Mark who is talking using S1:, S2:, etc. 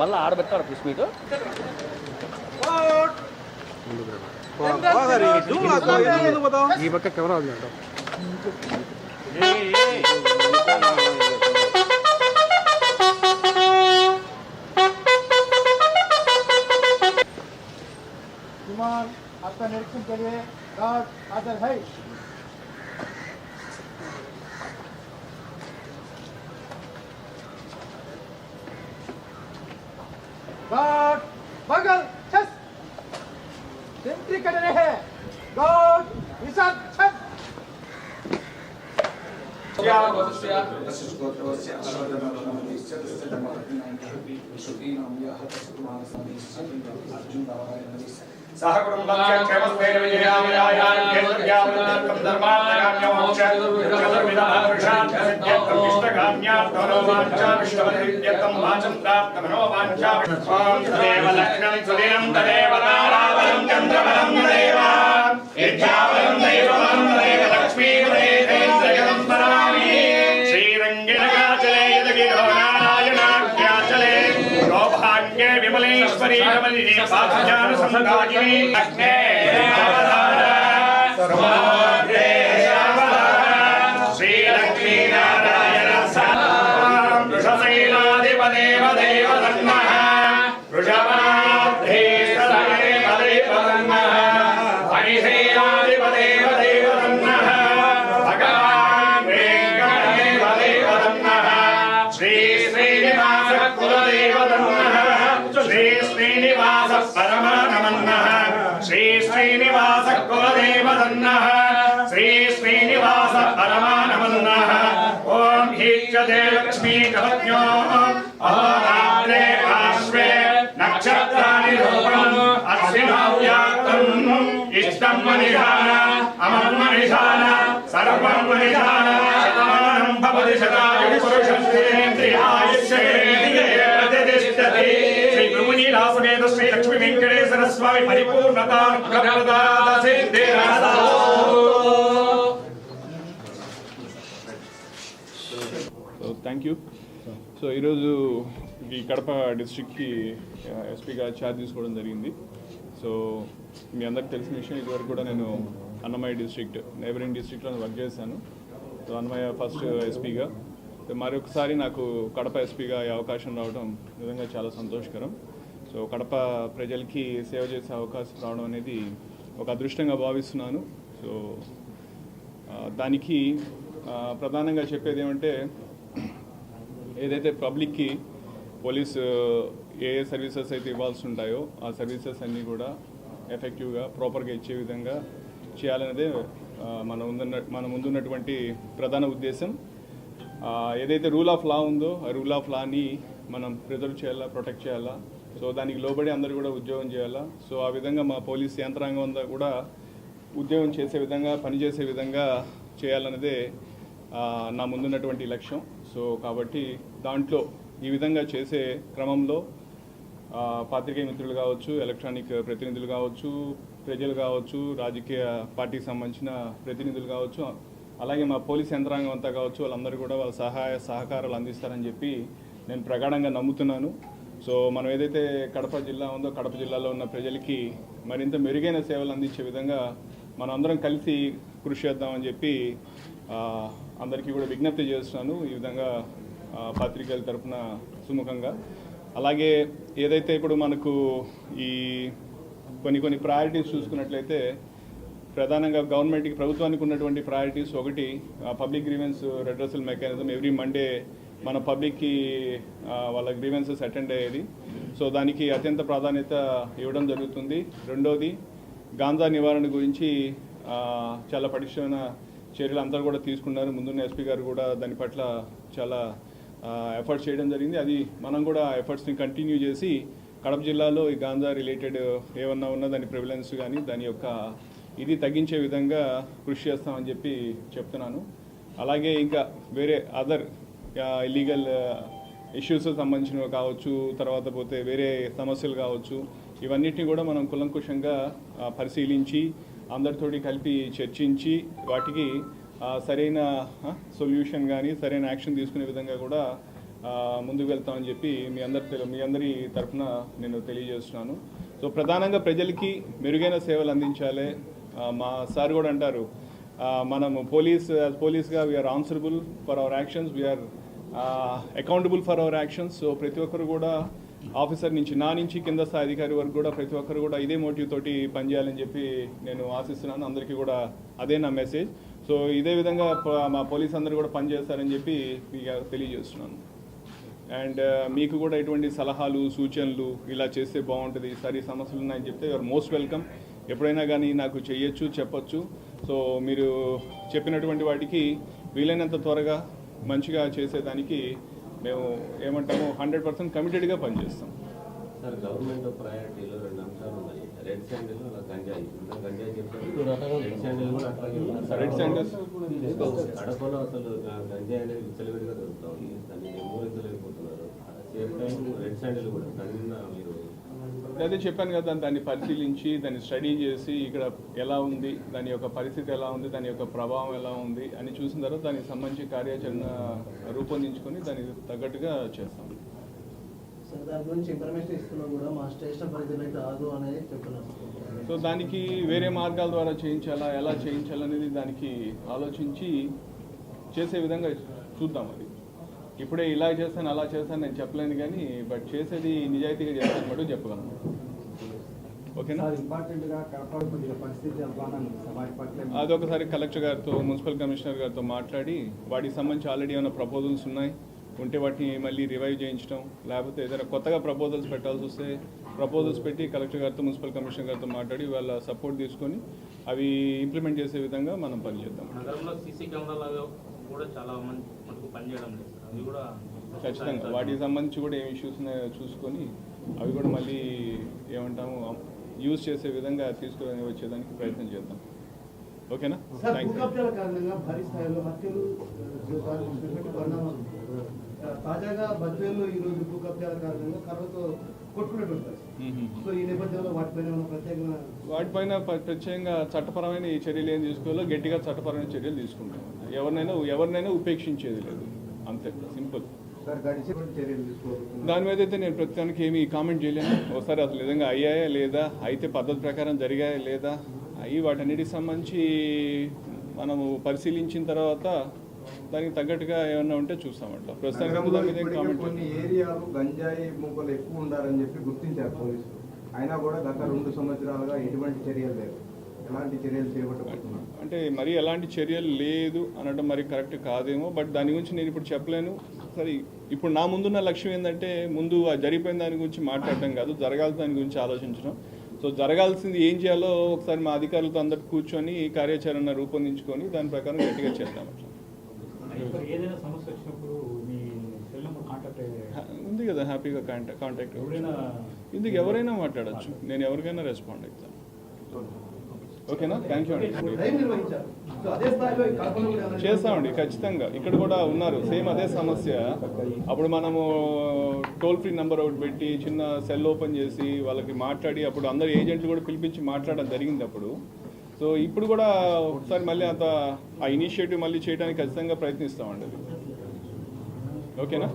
S1: మళ్ళీ ఆడబెట్టారు press meet
S2: ఈ పక్క కెమెరా ఉంది
S3: विमान आपका निरीक्षण के लिए गार्ड हाजिर है। गार्ड बगल छत सेंट्री कर रहे हैं। गार्ड विशाल छत विमलेश्वरी कमलिनी पाज्ञान संदायिनी अग्ने सर्वोदे श्री लक्ष्मी नारायण साम वृषशैलाधिपदेव देव तन्मः वृषभाधीश्वरेव देव तन्मः अनिशैलाधिपदेव देव तन्मः भगवान् वेङ्कटेव देव तन्मः श्री श्रीनिवास कुलदेव तन्मः श्री श्रीनिवास परमानमन्नः श्री श्रीनिवास कुलदेव तन्नः श्री श्रीनिवास परमानमन्नः ओम हीच्यते लक्ष्मी कवज्ञो अहोरात्रे पार्श्वे नक्षत्राणि रूपम् अश्विनौ व्याप्तम् इष्टं मनिधान अमं मनिधान सर्वं मनिधान शतमानं भवति शतायुः पुरुषस्तेन्द्रियायुष्येन्द्रिये प्रतिष्ठति लीलासमेत श्री लक्ष्मी वेंकटेश्वर स्वामी परिपूर्णता प्रप्रदात सिद्धिरस्तु।
S4: Thank you. సో ఈరోజు ఈ కడప డిస్ట్రిక్ట్కి ఎస్పీగా ఛార్జ్ తీసుకోవడం జరిగింది. సో మీ అందరికి తెలిసిన విషయం, ఇదివరకు కూడా నేను అన్నమయ్య డిస్ట్రిక్ట్ నైబరింగ్ డిస్ట్రిక్ట్లో వర్క్ చేశాను. సో అన్నమయ్య ఫస్ట్ ఎస్పీగా, మరొకసారి నాకు కడప ఎస్పీగా ఈ అవకాశం రావడం నిజంగా చాలా సంతోషకరం. సో కడప ప్రజలకి సేవ చేసే అవకాశం రావడం అనేది ఒక అదృష్టంగా భావిస్తున్నాను. సో దానికి ప్రధానంగా చెప్పేది ఏమంటే, ఏదైతే పబ్లిక్కి పోలీసు ఏ సర్వీసెస్ అయితే ఇవ్వాల్సి ఉంటాయో ఆ సర్వీసెస్ అన్నీ కూడా ఎఫెక్టివ్గా ప్రాపర్గా ఇచ్చే విధంగా చేయాలనేదే మన ముందున్నటువంటి ప్రధాన ఉద్దేశం. ఏదైతే రూల్ ఆఫ్ లా ఉందో ఆ రూల్ ఆఫ్ లాని మనం ప్రిజర్వ్ చేయాలా, ప్రొటెక్ట్ చేయాలా. సో దానికి లోబడి అందరూ కూడా ఉద్యోగం చేయాలా. సో ఆ విధంగా మా పోలీస్ యంత్రాంగం అంతా కూడా ఉద్యోగం చేసే విధంగా, పనిచేసే విధంగా చేయాలన్నదే నా ముందున్నటువంటి లక్ష్యం. సో కాబట్టి దాంట్లో ఈ విధంగా చేసే క్రమంలో పాత్రికేయ మిత్రులు కావచ్చు, ఎలక్ట్రానిక్ ప్రతినిధులు కావచ్చు, ప్రజలు కావచ్చు, రాజకీయ పార్టీకి సంబంధించిన ప్రతినిధులు కావచ్చు, అలాగే మా పోలీస్ యంత్రాంగం అంతా కావచ్చు, వాళ్ళందరూ కూడా వాళ్ళ సహాయ సహకారాలు అందిస్తారని చెప్పి నేను ప్రగాఢంగా నమ్ముతున్నాను. సో మనం ఏదైతే కడప జిల్లా ఉందో, కడప జిల్లాలో ఉన్న ప్రజలకి మరింత మెరుగైన సేవలు అందించే విధంగా మనం అందరం కలిసి కృషి చేద్దామని చెప్పి అందరికీ కూడా విజ్ఞప్తి చేస్తున్నాను, ఈ విధంగా పత్రికల తరఫున సుముఖంగా. అలాగే ఏదైతే ఇప్పుడు మనకు ఈ కొన్ని ప్రయారిటీస్ చూసుకున్నట్లయితే, ప్రధానంగా గవర్నమెంట్కి, ప్రభుత్వానికి ఉన్నటువంటి ప్రయారిటీస్ ఒకటి public grievance redressal mechanism. Every Monday మన పబ్లిక్కి వాళ్ళ గ్రీవెన్సెస్ అటెండ్ అయ్యేది. సో దానికి అత్యంత ప్రాధాన్యత ఇవ్వడం జరుగుతుంది. రెండోది గాంజా నివారణ గురించి చాలా పటిష్టమైన చర్యలు అందరూ కూడా తీసుకున్నారు. ముందున్న ఎస్పీ గారు కూడా దాని పట్ల చాలా ఎఫర్ట్స్ చేయడం జరిగింది. అది మనం కూడా ఎఫర్ట్స్ని కంటిన్యూ చేసి కడప జిల్లాలో ఈ గాంజా రిలేటెడ్ ఏమన్నా ఉన్నా దాని ప్రివిలెన్స్ కానీ దాని యొక్క ఇది తగ్గించే విధంగా కృషి చేస్తామని చెప్పి చెప్తున్నాను. అలాగే ఇంకా వేరే అదర్ ఇల్లీగల్ ఇష్యూస్ సంబంధించినవి కావచ్చు, తర్వాత పోతే వేరే సమస్యలు కావచ్చు, ఇవన్నిటిని కూడా మనం కులంకుశంగా పరిశీలించి అందరితోటి కలిపి చర్చించి వాటికి సరైన సొల్యూషన్ కానీ సరైన యాక్షన్ తీసుకునే విధంగా కూడా ముందుకు వెళ్తామని చెప్పి మీ అందరి తరఫున నేను తెలియజేస్తున్నాను. సో ప్రధానంగా ప్రజలకి మెరుగైన సేవలు అందించాలి. మా సార్ కూడా అంటారు, మనము పోలీస్గా we are answerable for our actions, we are accountable for our actions. So ప్రతి ఒక్కరు కూడా ఆఫీసర్ నుంచి నా నుంచి కింద స్థాయి అధికారి వరకు కూడా ప్రతి ఒక్కరు కూడా ఇదే మోటివ్ తోటి పనిచేయాలని చెప్పి నేను ఆశిస్తున్నాను. అందరికీ కూడా అదే నా మెసేజ్. సో ఇదే విధంగా మా పోలీస్ అందరూ కూడా పనిచేస్తారని చెప్పి మీకు తెలియజేస్తున్నాను. అండ్ మీకు కూడా ఎటువంటి సలహాలు సూచనలు ఇలా చేస్తే బాగుంటుంది, సరే సమస్యలు ఉన్నాయని చెప్తే యూఆర్ మోస్ట్ వెల్కమ్. ఎప్పుడైనా కానీ నాకు చెయ్యొచ్చు, చెప్పొచ్చు. సో మీరు చెప్పినటువంటి వాటికి వీలైనంత త్వరగా మంచిగా చేసేదానికి మేము ఏమంటాము 100% కమిటెడ్గా పనిచేస్తాం.
S5: సార్, గవర్నమెంట్ ప్రయారిటీలో 2 అంశాలు ఉన్నాయి. రెడ్ శాండిల్, గంజాయి. గంజాయి చెప్తారు, రెడ్ శాండిల్ కూడా అట్లాగే.
S4: రెడ్ శాండిల్స్
S5: కడపలో అసలు గంజాయి అనేది విచ్చలవిడిగా దొరుకుతా ఉంది. దాన్ని మూరెత్తలేకపోతున్నారు. సేమ్ టైం రెడ్ శాండిల్ కూడా దాని మీద మీరు
S4: అదే చెప్పాను కదా, దాన్ని పరిశీలించి దాన్ని స్టడీ చేసి ఇక్కడ ఎలా ఉంది, దాని యొక్క పరిస్థితి ఎలా ఉంది, దాని యొక్క ప్రభావం ఎలా ఉంది అని చూసిన తర్వాత దానికి సంబంధించి కార్యాచరణ రూపొందించుకొని దానికి తగ్గట్టుగా చేస్తాం.
S6: దాని గురించి ఇన్ఫర్మేషన్ ఇస్తున్నా కూడా మా స్టేషన్ పరిధిలో రాదు అనేది చెప్తున్నారు.
S4: సో దానికి వేరే మార్గాల ద్వారా చేయించాలా, ఎలా చేయించాలనేది దానికి ఆలోచించి చేసే విధంగా చూద్దాం. అది ఇప్పుడే ఇలా చేస్తాను అలా చేస్తాను నేను చెప్పలేను, కానీ బట్ చేసేది నిజాయితీగా చేస్తాను మటు చెప్పగలను. ఓకేనా? అదొకసారి కలెక్టర్ గారితో మున్సిపల్ కమిషనర్ గారితో మాట్లాడి వాటికి సంబంధించి ఆల్రెడీ ఏమైనా ప్రపోజల్స్ ఉన్నాయి ఉంటే వాటిని మళ్ళీ రివైవ్ చేయించడం, లేకపోతే ఏదైనా కొత్తగా ప్రపోజల్స్ పెట్టాల్సి వస్తే ప్రపోజల్స్ పెట్టి కలెక్టర్ గారితో మున్సిపల్ కమిషనర్ గారితో మాట్లాడి వాళ్ళ సపోర్ట్ తీసుకొని అవి ఇంప్లిమెంట్ చేసే విధంగా మనం పనిచేద్దాం.
S7: నగరంలో సీసీ కెమెరాలు కూడా చాలా మనకు పనిచేయడం లేదు. అవి కూడా
S4: ఖచ్చితంగా వాటికి సంబంధించి కూడా ఏం ఇష్యూస్ ఉన్నాయో చూసుకొని అవి కూడా మళ్ళీ ఏమంటాము యూజ్ చేసే విధంగా తీసుకొని వచ్చేదానికి ప్రయత్నం చేద్దాం. ఓకేనా?
S3: భూకబ్జాల కారణంగా భారీ స్థాయిలో హత్యలు పరిణామాలు. తాజాగా బద్వేల్లో ఈ రోజు భూకబ్జాల కారణంగా కర్రతో కొట్టుకున్నట్టు. సో ఈ నేపథ్యంలో
S4: వాటిపైన ప్రత్యేకంగా చట్టపరమైన ఈ చర్యలు ఏం తీసుకోవాలో గట్టిగా చట్టపరమైన చర్యలు తీసుకుంటాం. ఎవరినైనా ఉపేక్షించేది లేదు, అంతే సింపుల్. దాని మీద అయితే నేను ప్రస్తుతానికి ఏమీ కామెంట్ చేయలేను. ఒకసారి అసలు నిజంగా అయ్యాయా లేదా, అయితే పద్ధతి ప్రకారం జరిగాయా లేదా, అవి వాటన్నిటికి సంబంధించి మనము పరిశీలించిన తర్వాత దానికి తగ్గట్టుగా ఏమన్నా ఉంటే చూస్తాం. అట్లా ప్రస్తుతానికి దాని మీద కామెంట్.
S2: కొన్ని ఏరియాలు గంజాయి మూకలు ఎక్కువ ఉండాలని చెప్పి గుర్తించారు పోలీసులు. అయినా కూడా గత 2 సంవత్సరాలుగా ఎటువంటి చర్యలు లేవు. ఎలాంటి చర్యలు చేపట్టబడుతున్నారు
S4: అంటే మరి ఎలాంటి చర్యలు లేదు అనడం మరి కరెక్ట్ కాదేమో, బట్ దాని గురించి నేను ఇప్పుడు చెప్పలేను. సరే, ఇప్పుడు నా ముందున్న లక్ష్యం ఏంటంటే ముందు జరిగిపోయిన దాని గురించి మాట్లాడడం కాదు, జరగాల్సిన దాని గురించి ఆలోచించడం. సో జరగాల్సింది ఏం చేయాలో ఒకసారి మా అధికారులతో అందరూ కూర్చొని కార్యాచరణ రూపొందించుకొని దాని ప్రకారం గట్టిగా చేద్దాం.
S8: ఏదైనా సమస్య వచ్చినప్పుడు మీ సెల్ నెంబర్ కాంటాక్ట్
S4: ఉంది కదా, హ్యాపీగా కాంటాక్ట్ ఇందుకు ఎవరైనా మాట్లాడచ్చు, నేను ఎవరికైనా రెస్పాండ్ అవుతాను. ఓకేనా? థ్యాంక్ యూ అండి. చేస్తామండి ఖచ్చితంగా. ఇక్కడ కూడా ఉన్నారు సేమ్ అదే సమస్య. అప్పుడు మనము టోల్ ఫ్రీ నెంబర్ ఒకటి పెట్టి చిన్న సెల్ ఓపెన్ చేసి వాళ్ళకి మాట్లాడి అప్పుడు అందరు ఏజెంట్లు కూడా పిలిపించి మాట్లాడడం జరిగింది అప్పుడు. సో ఇప్పుడు కూడా ఒకసారి మళ్ళీ ఆ ఇనిషియేటివ్ మళ్ళీ చేయడానికి ఖచ్చితంగా ప్రయత్నిస్తామండి. అది ఓకేనా?